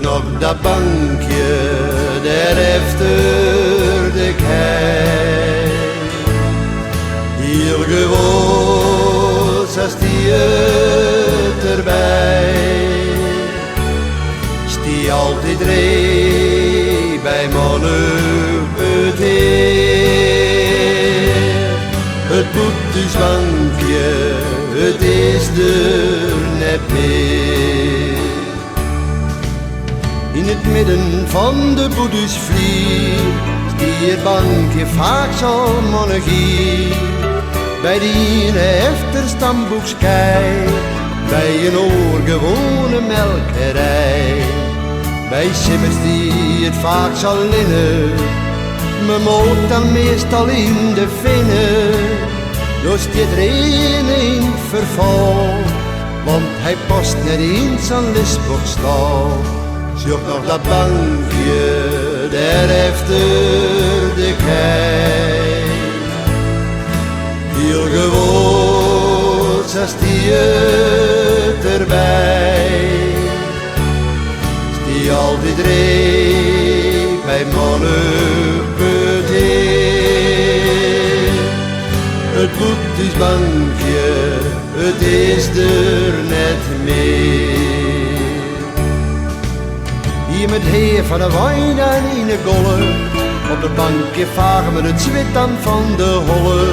nog dat bankje daar efter de kei. Hier gewoon zat die het erbij. Stie altijd ree bij mannen het heer. Het boetesbankje, het is er net meer. In het midden van de boedesvlier stie het bankje vaak zo'n monarchie. Bij die ene efter stamboekskei, bij een oorgewone melkerij. Bij simmers die het vaak zal linnen, me moot dan meestal in de vinnen. Dus stiet er in verval, want hij past net in zijn listboekstal. Zoek nog dat bankje daar efter de kei. Heel gewoon zat die het erbij. Stie altijd ree bij mannen het heer. Het boetesbankje, het is er net meer. Hier met heer van de wijn en in de golle, op de bankje vagen met het zwit aan van de holle.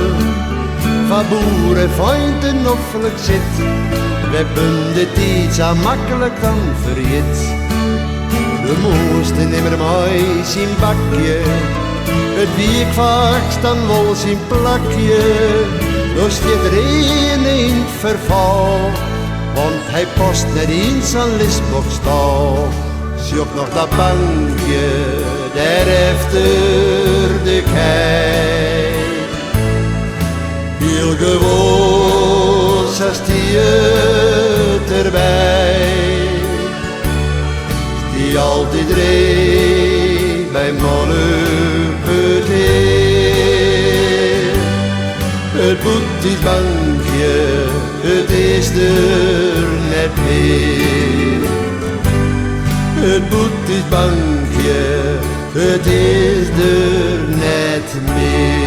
Van boeren vindt een offelijk zit, we hebben dit iets aan makkelijk dan verjet. We moesten nimmer mooi zien bakje, het wiek vaak dan wel zien plakje. Dus dit er in verval, want hij past net in zijn listboekstal. Zoek nog dat bankje daar efter de kei. Heel gewoon zat die het erbij. Stie altijd ree bij mannen het heer. Het boetesbankje, het is er net meer. Het boetesbankje, het is er net meer.